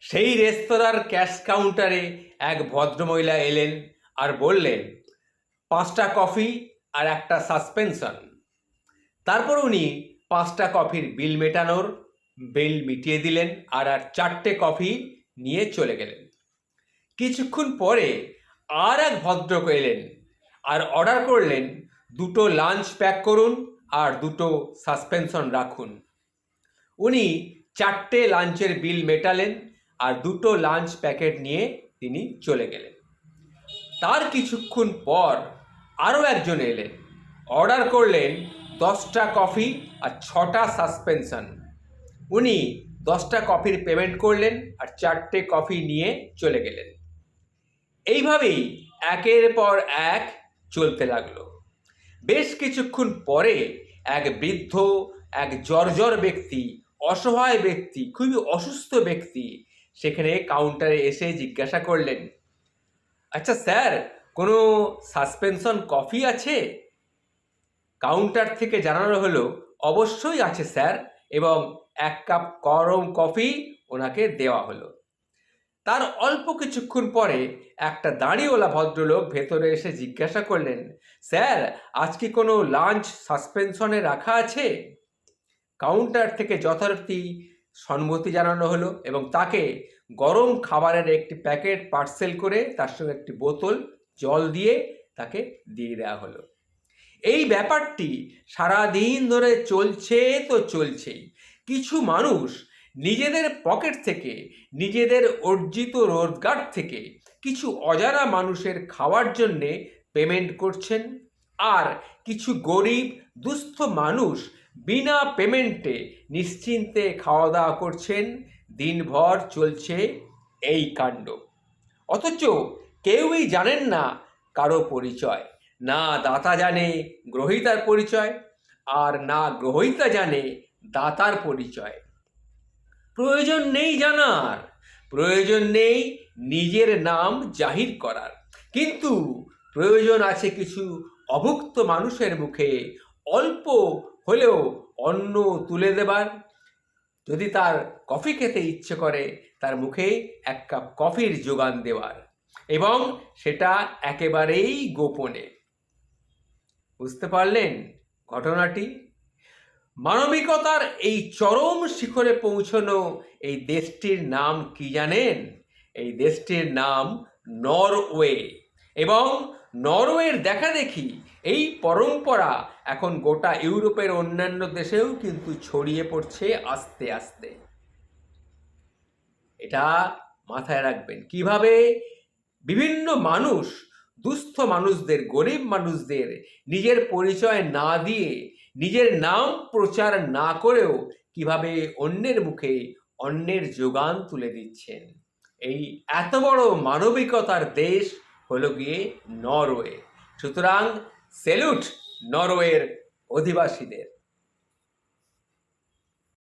সেই রেস্তোরাঁর ক্যাশ কাউন্টারে এক ভদ্রমহিলা এলেন আর বললেন, 5টা কফি আর একটা সাসপেনশন। তারপর উনি 5টা কফির বিল মিটিয়ে দিলেন আর 4টে কফি নিয়ে চলে গেলেন। কিছুক্ষণ পরে আর এক ভদ্রলোক এলেন আর অর্ডার করলেন, 2টো লাঞ্চ প্যাক করুন আর 2টো সাসপেনশন রাখুন। উনি 4টে লাঞ্চের বিল মেটালেন আর 2টো লাঞ্চ প্যাকেট নিয়ে তিনি চলে গেলেন। তার কিছুক্ষণ পর আরও একজন এলেন, অর্ডার করলেন 10টা কফি আর 6টা সাসপেনশন। উনি 10টা কফির পেমেন্ট করলেন আর 4টে কফি নিয়ে চলে গেলেন। এইভাবেই একের পর এক চলতে লাগলো। বেশ কিছুক্ষণ পরে এক বৃদ্ধ, এক জর্জর ব্যক্তি, অসহায় ব্যক্তি, খুবই অসুস্থ ব্যক্তি সেখানে কাউন্টারে এসে জিজ্ঞাসা করলেন, আচ্ছা স্যার, কোনো সাসপেনশন কফি আছে? কাউন্টার থেকে জানানো হলো, অবশ্যই আছে স্যার, এবং 1 কাপ গরম কফি ওনাকে দেওয়া হলো। তার অল্প কিছুক্ষণ পরে একটা দাড়িওয়ালা ভদ্রলোক ভেতরে এসে জিজ্ঞাসা করলেন, স্যার, আজ কি কোনো লাঞ্চ সাসপেনশনে রাখা আছে? কাউন্টার থেকে যথারীতি সম্মতি জানানো হলো এবং তাকে গরম খাবারের একটি প্যাকেট পার্সেল করে তার সঙ্গে একটি বোতল জল দিয়ে তাকে দিয়ে দেওয়া হলো। এই ব্যাপারটি সারাদিন ধরে চলছে তো চলছেই। কিছু মানুষ নিজেদের পকেট থেকে, নিজেদের অর্জিত রোজগার থেকে কিছু অজানা মানুষের খাওয়ার জন্যে পেমেন্ট করছেন, আর কিছু গরিব দুস্থ মানুষ বিনা পেমেন্টে নিশ্চিন্তে খাওয়া দাওয়া করছেন। দিনভর চলছে এই কাণ্ড। অথচ কেউই জানেন না কারো পরিচয়। না দাতা জানে গ্রহীতার পরিচয়, আর না গ্রহীতা জানে দাতার পরিচয়। প্রয়োজন নেই জানার, প্রয়োজন নেই নিজের নাম জাহির করার, কিন্তু প্রয়োজন আছে কিছু অভুক্ত মানুষের মুখে অল্প হলেও অন্ন তুলে দেবার। যদি তার কফি খেতে ইচ্ছে করে, তার মুখে 1 কাপ কফির যোগান দেওয়ার, এবং সেটা একেবারেই গোপনে। বুঝতে পারলেন ঘটনাটি? মানবিকতার এই চরম শিখরে পৌঁছানো এই দেশটির নাম কি জানেন? এই দেশটির নাম নরওয়ে। এবং নরওয়ের দেখা দেখি এই পরম্পরা এখন গোটা ইউরোপের অন্যান্য দেশেও কিন্তু ছড়িয়ে পড়ছে আস্তে আস্তে। এটা মাথায় রাখবেন। কিভাবে বিভিন্ন মানুষ, দুস্থ মানুষদের, গরিব মানুষদের নিজের পরিচয় না দিয়ে, নিজের নাম প্রচার না করেও কিভাবে অন্যের মুখে অন্যের যোগান তুলে দিচ্ছেন। এই এত বড় মানবিকতার দেশ হলো গিয়ে নরওয়ে। সুতরাং সেলুট নরওয়ের অধিবাসীদের।